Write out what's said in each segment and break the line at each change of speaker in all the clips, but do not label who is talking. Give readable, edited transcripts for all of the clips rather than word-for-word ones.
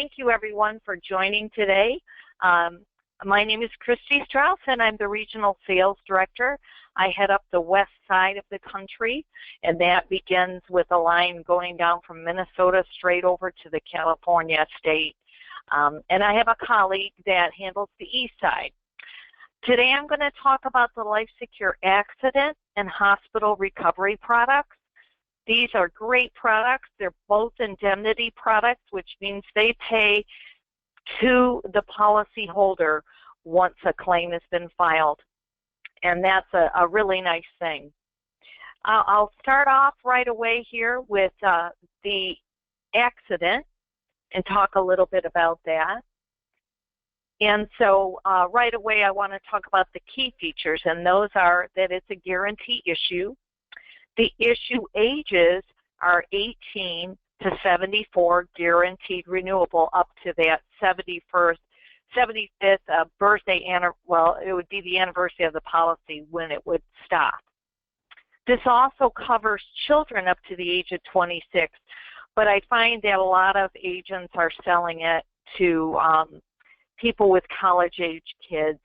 thank you everyone for joining today. My name is Christy Strauss and I'm the Regional Sales Director. I head up the west side of the country, and that begins with a line going down from Minnesota straight over to the California state. And I have a colleague that handles the east side. Today I'm going to talk about the LifeSecure accident and hospital recovery products. These are great products. They're both indemnity products, which means they pay to the policyholder once a claim has been filed. And that's a really nice thing. I'll start off right away here with the accident and talk a little bit about that. And so right away I want to talk about the key features, and those are that it's a guarantee issue. The issue ages are 18 to 74, guaranteed renewable up to that 75th birthday, well, it would be the anniversary of the policy when it would stop. This also covers children up to the age of 26, but I find that a lot of agents are selling it to people with college-age kids,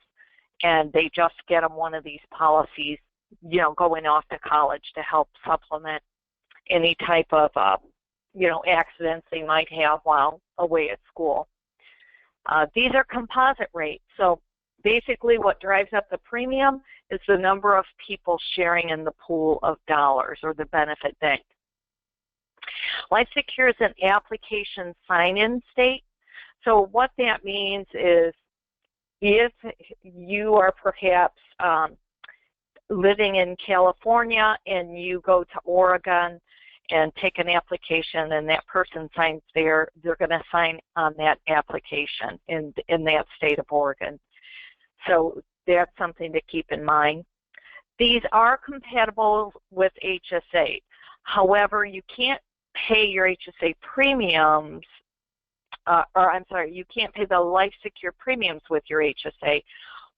and they just get them one of these policies, you know, going off to college to help supplement any type of, you know, accidents they might have while away at school. These are composite rates. So basically what drives up the premium is the number of people sharing in the pool of dollars, or the benefit bank. LifeSecure is an application sign-in state. So what that means is if you are perhaps living in California and you go to Oregon and take an application and that person signs there, they're going to sign on that application in that state of Oregon. So that's something to keep in mind. These are compatible with HSA. However, you can't pay your HSA premiums, you can't pay the LifeSecure premiums with your HSA.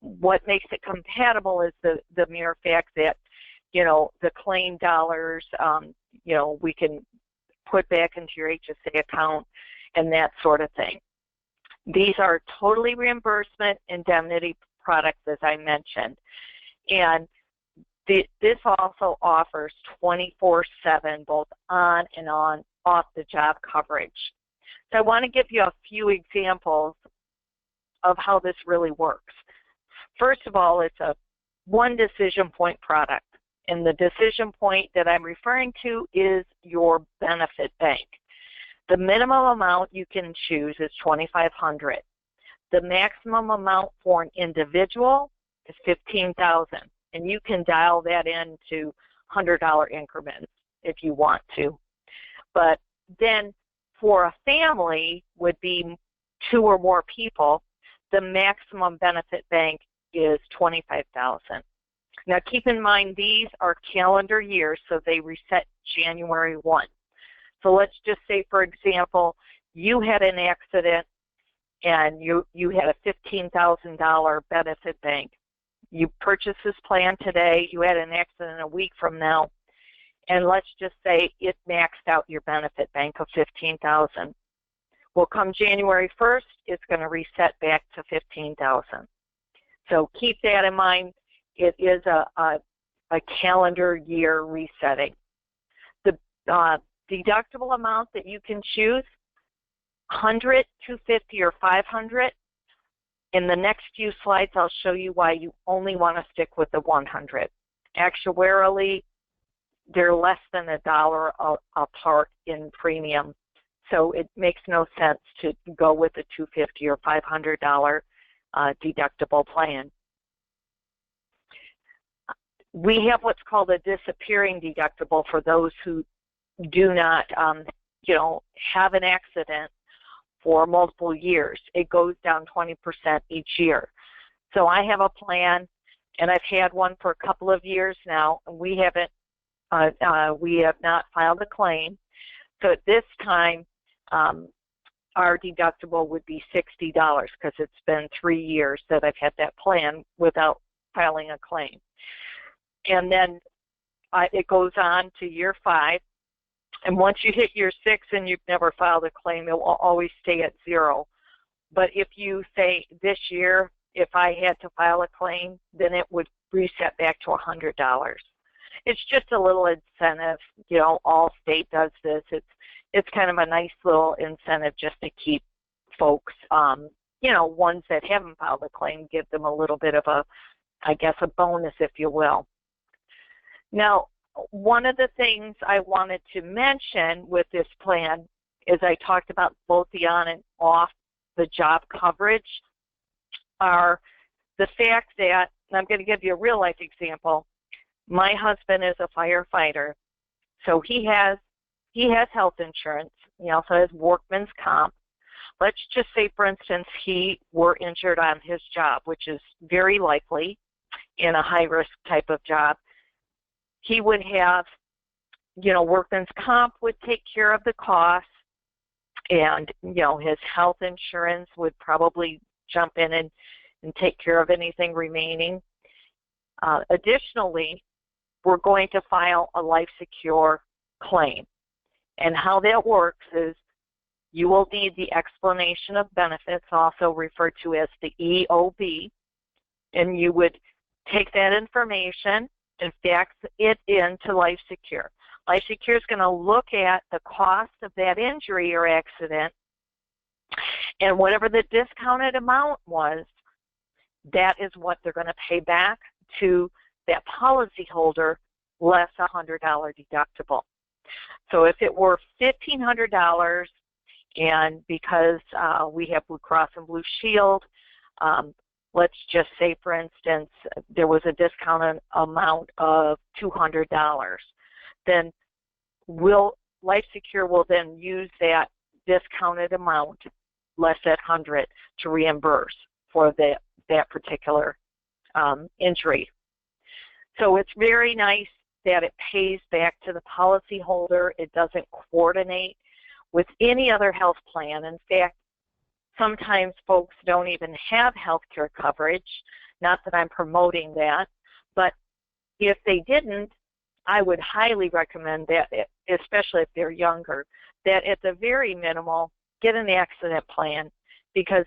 What makes it compatible is the mere fact that, you know, the claim dollars, you know, we can put back into your HSA account and that sort of thing. These are totally reimbursement indemnity products, as I mentioned. And this also offers 24/7, both on and off the job coverage. So I want to give you a few examples of how this really works. First of all, it's a one decision point product. And the decision point that I'm referring to is your benefit bank. The minimum amount you can choose is $2,500. The maximum amount for an individual is $15,000, and you can dial that into $100 increments if you want to. But then for a family would be 2 or more people, the maximum benefit bank is $25,000. Now keep in mind these are calendar years, so they reset January 1. So let's just say, for example, you had an accident and you had a $15,000 benefit bank. You purchased this plan today, you had an accident a week from now, and let's just say it maxed out your benefit bank of $15,000. Well, come January 1st, it's going to reset back to $15,000. So keep that in mind. It is a calendar year resetting. The deductible amount that you can choose, $100, $250, or $500. In the next few slides, I'll show you why you only want to stick with the $100. Actuarially, they're less than $1 apart in premium, so it makes no sense to go with a $250 or $500 deductible plan. We have what's called a disappearing deductible for those who do not, you know, have an accident for multiple years. It goes down 20% each year. So I have a plan, and I've had one for a couple of years now, and we have not filed a claim. So at this time, our deductible would be $60 because it's been 3 years that I've had that plan without filing a claim. And then it goes on to year 5. And once you hit year 6 and you've never filed a claim, it will always stay at 0. But if you say this year, if I had to file a claim, then it would reset back to $100. It's just a little incentive. You know, Allstate does this. It's kind of a nice little incentive just to keep folks, you know, ones that haven't filed a claim, give them a little bit of a, I guess, a bonus, if you will. Now, one of the things I wanted to mention with this plan is I talked about both the on and off the job coverage are the fact that, and I'm going to give you a real life example. My husband is a firefighter, so he has health insurance. He also has workman's comp. Let's just say, for instance, he were injured on his job, which is very likely in a high-risk type of job. He would have, you know, workman's comp would take care of the costs, and, you know, his health insurance would probably jump in and take care of anything remaining. Additionally, we're going to file a LifeSecure claim. And how that works is you will need the explanation of benefits, also referred to as the EOB, and you would take that information and fax it into LifeSecure. LifeSecure is going to look at the cost of that injury or accident, and whatever the discounted amount was, that is what they're going to pay back to that policyholder less a $100 deductible. So if it were $1,500, and because we have Blue Cross and Blue Shield, let's just say, for instance, there was a discounted amount of $200, then LifeSecure will then use that discounted amount, less that 100, to reimburse for that particular injury. So it's very nice that it pays back to the policyholder. It doesn't coordinate with any other health plan. In fact, sometimes folks don't even have health care coverage. Not that I'm promoting that, but if they didn't, I would highly recommend that, especially if they're younger, that at the very minimal, get an accident plan, because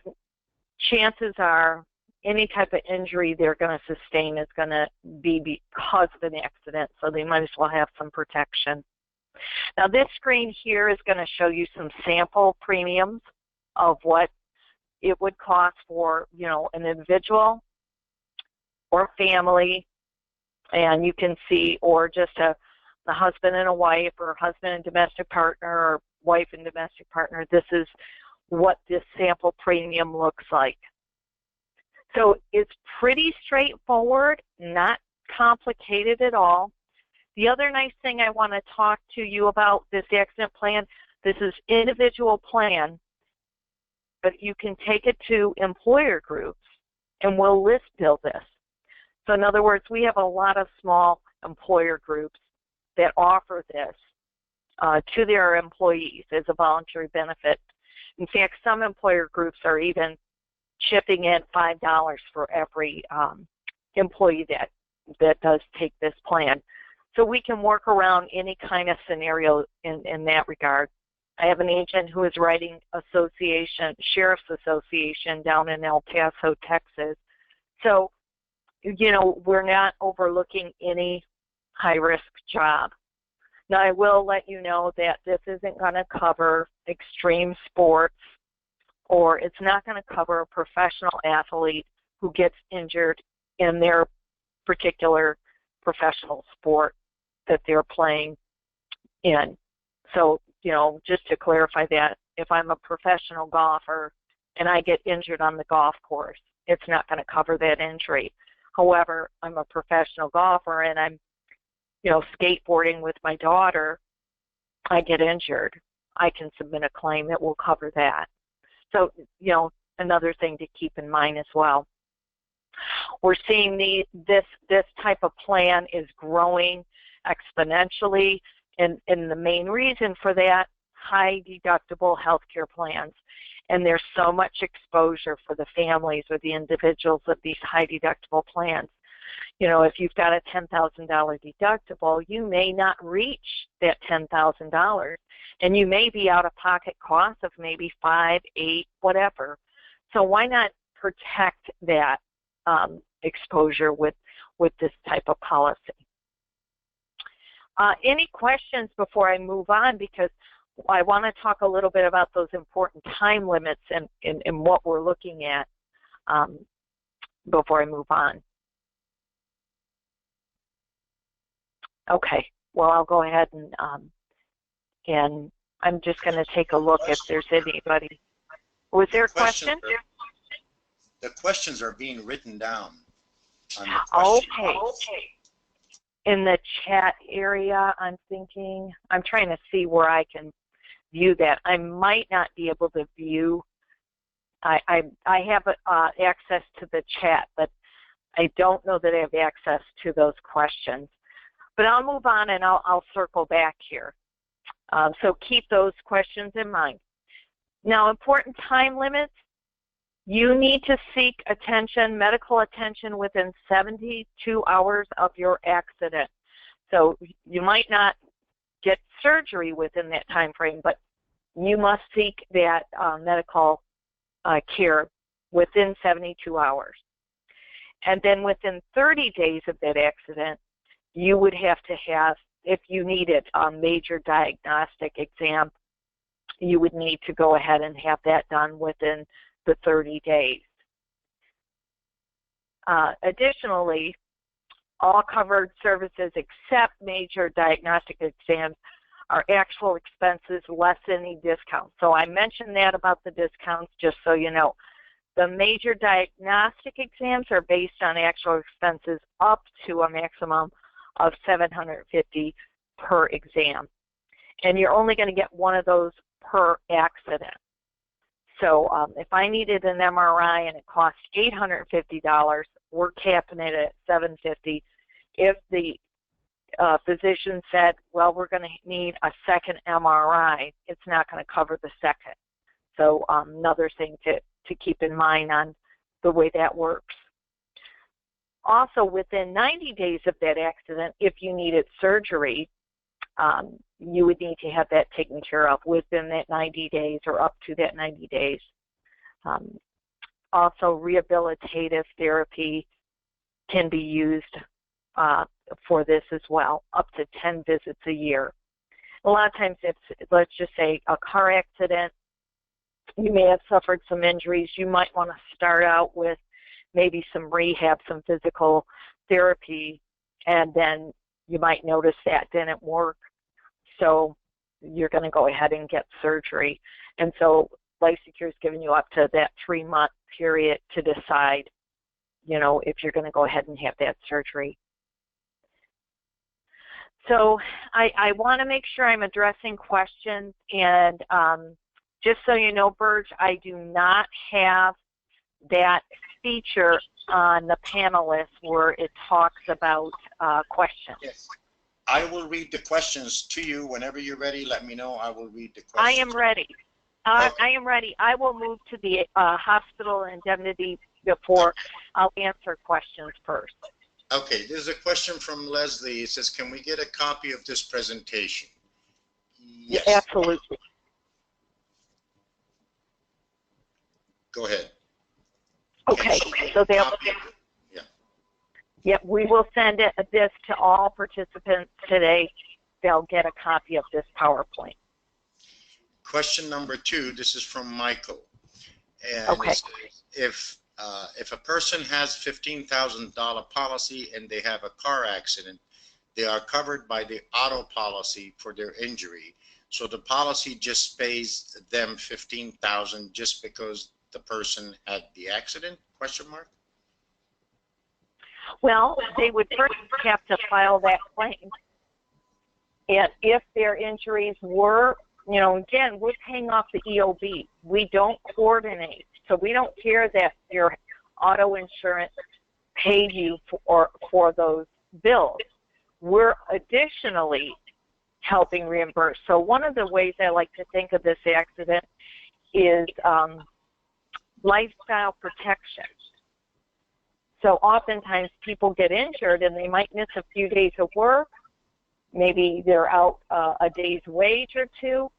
chances are any type of injury they're going to sustain is going to be because of an accident, so they might as well have some protection. Now this screen here is going to show you some sample premiums of what it would cost for, you know, an individual or family, and you can see, or just a husband and a wife, or husband and domestic partner, or wife and domestic partner. This is what this sample premium looks like. So it's pretty straightforward, not complicated at all. The other nice thing I want to talk to you about this accident plan, this is individual plan, but you can take it to employer groups and we'll list bill this. So in other words, we have a lot of small employer groups that offer this to their employees as a voluntary benefit. In fact, some employer groups are even chipping in $5 for every employee that does take this plan. So we can work around any kind of scenario in that regard. I have an agent who is writing Sheriff's Association down in El Paso, Texas. So, you know, we're not overlooking any high-risk job. Now, I will let you know that this isn't going to cover extreme sports, or it's not going to cover a professional athlete who gets injured in their particular professional sport that they're playing in. So, you know, just to clarify that, if I'm a professional golfer and I get injured on the golf course, it's not going to cover that injury. However, I'm a professional golfer and I'm, you know, skateboarding with my daughter, I get injured, I can submit a claim that will cover that. So, you know, another thing to keep in mind as well. We're seeing this type of plan is growing exponentially, and the main reason for that, high deductible healthcare plans. And there's so much exposure for the families or the individuals of these high deductible plans. You know, if you've got a $10,000 deductible, you may not reach that $10,000, and you may be out of pocket costs of maybe 5, 8, whatever. So why not protect that exposure with this type of policy? Any questions before I move on? Because I want to talk a little bit about those important time limits and what we're looking at before I move on. Okay, well, I'll go ahead and I'm just going to take a look if there's anybody. Was there a question?
The questions are being written down.
Okay. In the chat area, I'm trying to see where I can view that. I might not be able to view. I have access to the chat, but I don't know that I have access to those questions. But I'll move on and I'll circle back here. So keep those questions in mind. Now, important time limits. You need to seek attention, medical attention, within 72 hours of your accident. So you might not get surgery within that time frame, but you must seek that medical care within 72 hours. And then within 30 days of that accident, you would have to have, if you needed a major diagnostic exam, you would need to go ahead and have that done within the 30 days. Additionally, all covered services except major diagnostic exams are actual expenses less any discount. So I mentioned that about the discounts just so you know. The major diagnostic exams are based on actual expenses up to a maximum of $750 per exam. And you're only going to get one of those per accident. So if I needed an MRI and it cost $850, we're capping it at $750. If the physician said, well, we're going to need a second MRI, it's not going to cover the second. So another thing to keep in mind on the way that works. Also, within 90 days of that accident, if you needed surgery, you would need to have that taken care of within that 90 days or up to that 90 days. Also, rehabilitative therapy can be used for this as well, up to 10 visits a year. A lot of times it's, let's just say, a car accident. You may have suffered some injuries. You might want to start out with maybe some rehab, some physical therapy, and then you might notice that didn't work. So you're going to go ahead and get surgery. And so LifeSecure is giving you up to that 3-month period to decide, you know, if you're going to go ahead and have that surgery. So I want to make sure I'm addressing questions. And just so you know, Burge, I do not have that feature on the panelists where it talks about questions.
Yes. I will read the questions to you whenever you're ready. Let me know. I will read the questions.
I am ready.
Okay.
I am ready. I will move to the hospital indemnity before I'll answer questions first.
Okay, there's a question from Leslie. It says, can we get a copy of this presentation? Yes.
Absolutely.
Go ahead.
Okay, so they'll,
yeah.
Yep, we will send this to all participants today. They'll get a copy of this PowerPoint.
Question number 2, this is from Michael. And
okay.
If a person has $15,000 policy and they have a car accident, they are covered by the auto policy for their injury. So the policy just pays them $15,000 just because the person had the accident? Question mark.
Well, they would first have to file that claim. And if their injuries were, you know, again, we're paying off the EOB. We don't coordinate. So we don't care that your auto insurance paid you for those bills. We're additionally helping reimburse. So one of the ways I like to think of this accident is lifestyle protection. So oftentimes people get injured and they might miss a few days of work. Maybe they're out a day's wage or two.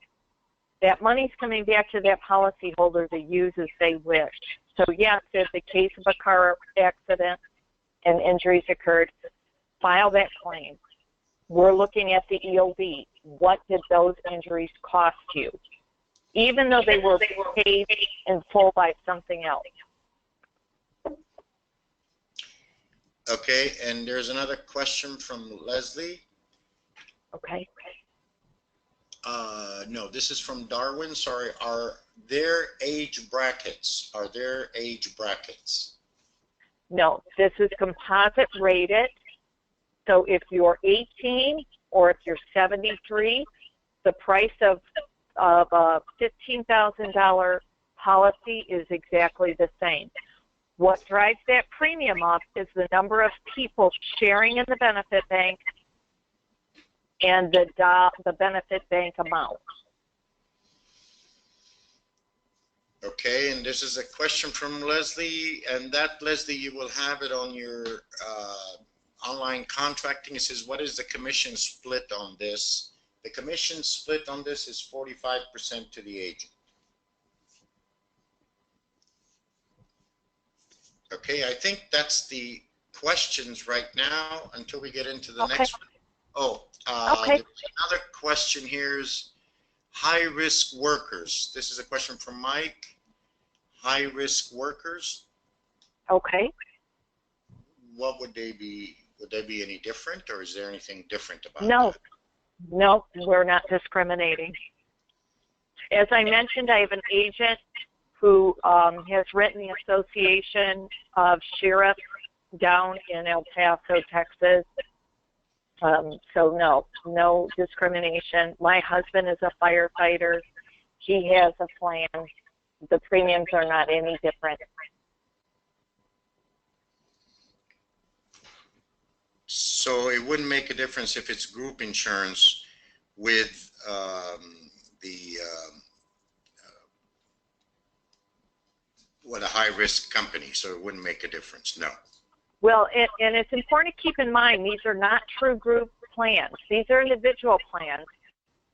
That money's coming back to that policyholder to use as they wish. So yes, if the case of a car accident and injuries occurred, file that claim. We're looking at the EOB. What did those injuries cost you? Even though they were paid in full by something else.
Okay, and there's another question from Leslie.
Okay.
No, this is from Darwin. Sorry. Are there age brackets? Are there age brackets?
No, this is composite rated. So if you're 18 or if you're 73, the price of a $15,000 policy is exactly the same. What drives that premium up is the number of people sharing in the benefit bank and the benefit bank amount.
Okay, and this is a question from Leslie, and that, Leslie, you will have it on your online contracting. It says, what is the commission split on this? The commission split on this is 45% to the agent. Okay, I think that's the questions right now until we get into the next one. Oh, okay. Another question here is high-risk workers. This is a question from Mike. High-risk workers.
Okay.
What would they be? Would they be any different, or is there anything different about that?
No, we're not discriminating. As I mentioned, I have an agent who has written the Association of Sheriffs down in El Paso, Texas. So no discrimination. My husband is a firefighter. He has a plan. The premiums are not any different.
So it wouldn't make a difference if it's group insurance with a high-risk company, so it wouldn't make a difference, no.
Well, and it's important to keep in mind, these are not true group plans. These are individual plans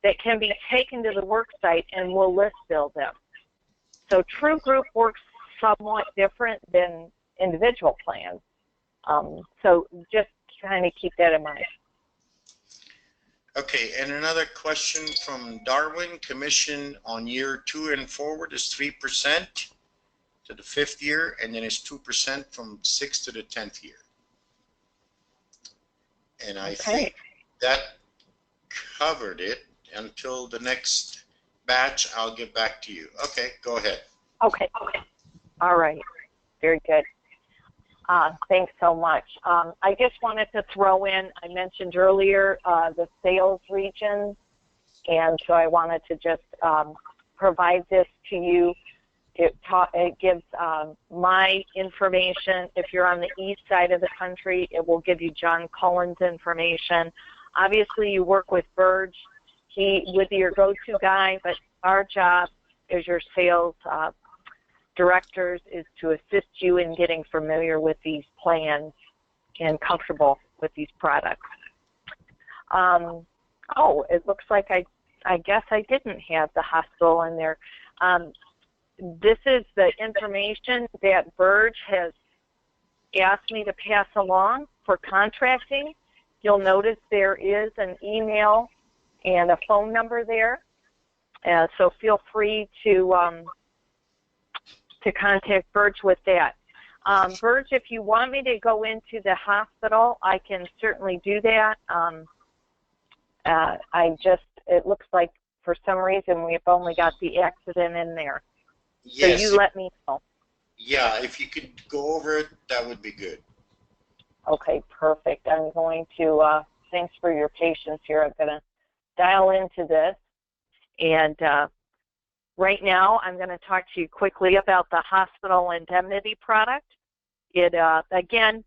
that can be taken to the work site and we'll list bill them. So true group works somewhat different than individual plans. So just kind of keep that in mind.
Okay, and another question from Darwin. Commission on year 2 and forward is 3% to the 5th year, and then it's 2% from 6th to the 10th year. And I think that covered it. Until the next batch, I'll get back to you. Okay, go ahead.
Okay. All right. Very good. Thanks so much. I just wanted to throw in, I mentioned earlier, the sales regions, and so I wanted to just provide this to you. It gives my information. If you're on the east side of the country, it will give you John Cullen's information. Obviously, you work with Burge. He would be your go-to guy, but our job as your sales directors is to assist you in getting familiar with these plans and comfortable with these products. Oh, it looks like I guess I didn't have the hospital in there. This is the information that Burge has asked me to pass along for contracting. You'll notice there is an email and a phone number there, so feel free to contact Burge with that. Burge, if you want me to go into the hospital, I can certainly do that. It looks like for some reason we've only got the accident in there.
Yes.
So you let me know.
Yeah, if you could go over it, that would be good.
Okay, perfect. I'm going to, thanks for your patience here. I'm going to dial into this. And right now, I'm going to talk to you quickly about the hospital indemnity product. It, again,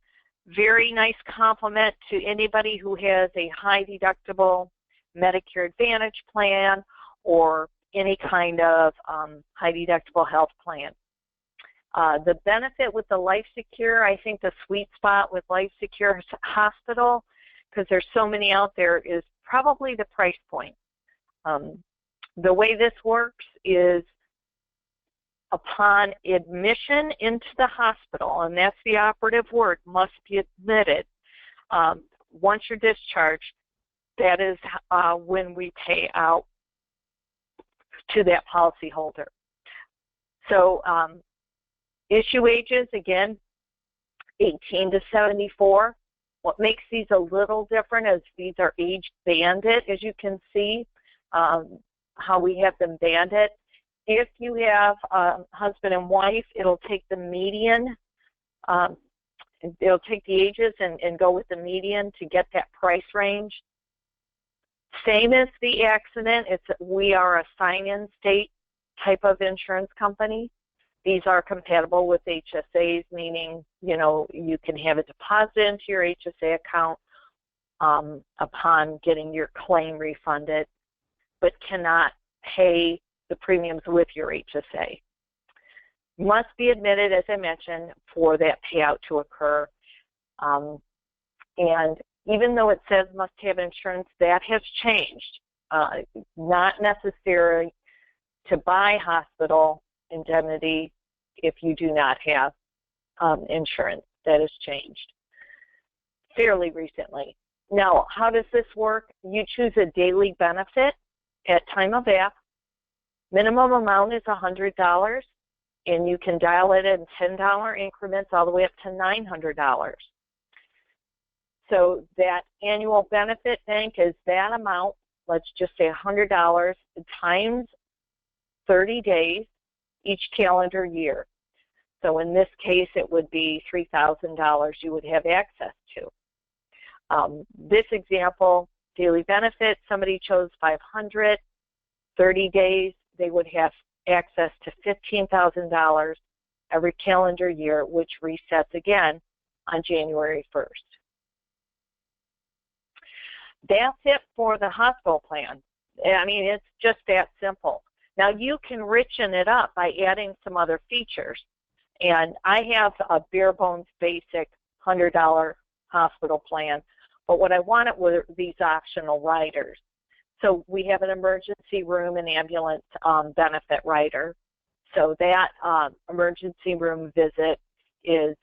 very nice compliment to anybody who has a high deductible Medicare Advantage plan or any kind of high deductible health plan. The benefit with the Life Secure, I think the sweet spot with Life Secure Hospital, because there's so many out there, is probably the price point. The way this works is upon admission into the hospital, and that's the operative word, must be admitted. Once you're discharged, that is when we pay out to that policyholder. So issue ages, again, 18 to 74. What makes these a little different is these are age banded, as you can see, how we have them banded. If you have husband and wife, it'll take the median, it'll take the ages and go with the median to get that price range. Same as the accident, we are a sign-in state type of insurance company. These are compatible with HSAs, meaning, you know, you can have it deposited into your HSA account upon getting your claim refunded, but cannot pay the premiums with your HSA. Must be admitted, as I mentioned, for that payout to occur. And even though it says must have insurance, that has changed. Not necessary to buy hospital indemnity if you do not have insurance. That has changed fairly recently. Now, how does this work? You choose a daily benefit at time of app. Minimum amount is $100, and you can dial it in $10 increments all the way up to $900. So that annual benefit bank is that amount, let's just say $100 times 30 days each calendar year. So in this case, it would be $3,000 you would have access to. This example, daily benefit, somebody chose 500, 30 days, they would have access to $15,000 every calendar year, which resets again on January 1st. That's it for the hospital plan. I mean, it's just that simple. Now, you can richen it up by adding some other features. And I have a bare bones basic $100 hospital plan, but what I wanted were these optional riders. So we have an emergency room and ambulance benefit rider. So that emergency room visit is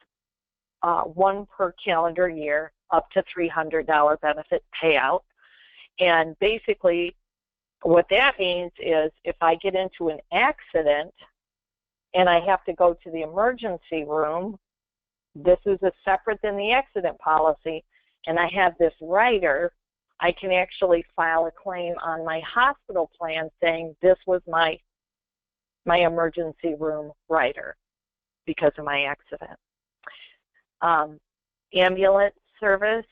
one per calendar year, up to $300 benefit payout. And basically what that means is if I get into an accident and I have to go to the emergency room, this is a separate than the accident policy, and I have this rider, I can actually file a claim on my hospital plan saying this was my emergency room rider because of my accident. Ambulance service,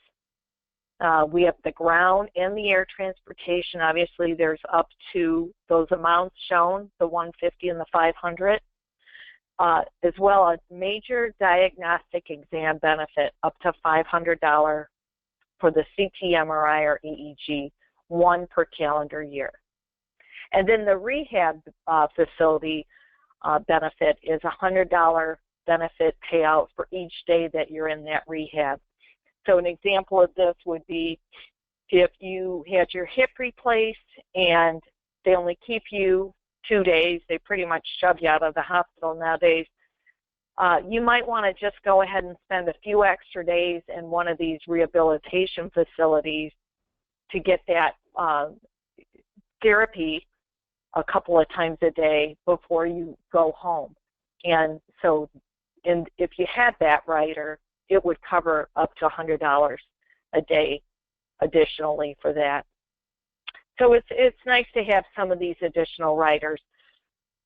we have the ground and the air transportation. Obviously, there's up to those amounts shown, the $150 and the $500, as well as major diagnostic exam benefit up to $500 for the CT, MRI, or EEG, one per calendar year. And then the rehab facility benefit is $100 benefit payout for each day that you're in that rehab. So an example of this would be if you had your hip replaced and they only keep you 2 days, they pretty much shove you out of the hospital nowadays, you might want to just go ahead and spend a few extra days in one of these rehabilitation facilities to get that therapy a couple of times a day before you go home. And so if you had that rider, it would cover up to $100 a day additionally for that. So it's nice to have some of these additional riders.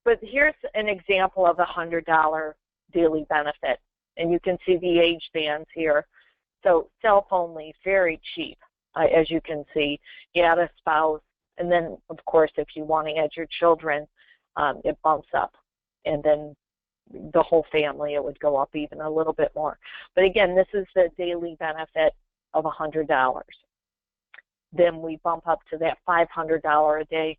But here's an example of a $100 daily benefit. And you can see the age bands here. So self-phone leave, very cheap, as you can see. You add a spouse, and then, of course, if you want to add your children, it bumps up. And then the whole family, it would go up even a little bit more. But again, this is the daily benefit of $100. Then we bump up to that $500 a day.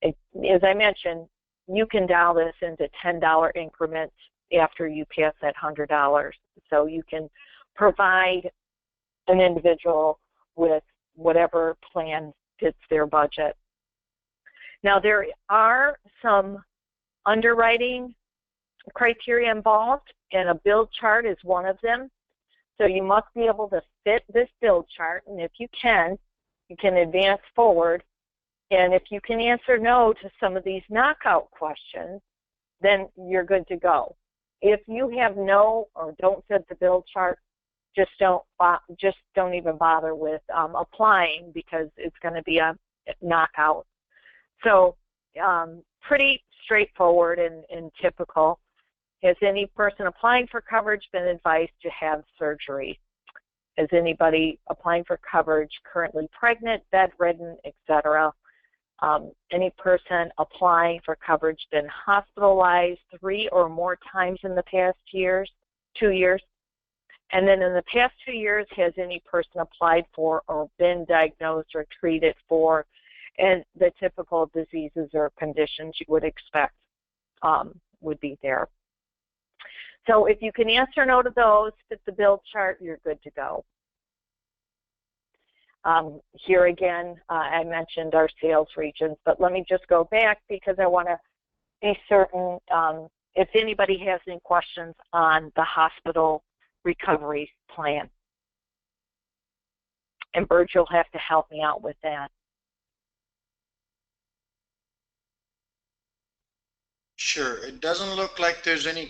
As I mentioned, you can dial this into $10 increments after you pass that $100. So you can provide an individual with whatever plan fits their budget. Now, there are some underwriting criteria involved, and a bill chart is one of them. So you must be able to fit this bill chart, and if you can advance forward. And if you can answer no to some of these knockout questions, then you're good to go. If you have no or don't fit the bill chart, just don't even bother with applying, because it's going to be a knockout. So pretty straightforward and typical. Has any person applying for coverage been advised to have surgery? Is anybody applying for coverage currently pregnant, bedridden, etc.? Any person applying for coverage been hospitalized 3 or more times in the past 2 years? And then in the past 2 years, has any person applied for or been diagnosed or treated for, and the typical diseases or conditions you would expect would be there. So if you can answer no to those, fit the bill chart, you're good to go. Here again, I mentioned our sales regions, but let me just go back because I want to be certain if anybody has any questions on the hospital recovery plan. And Bert, you'll have to help me out with that.
Sure. It doesn't look like there's any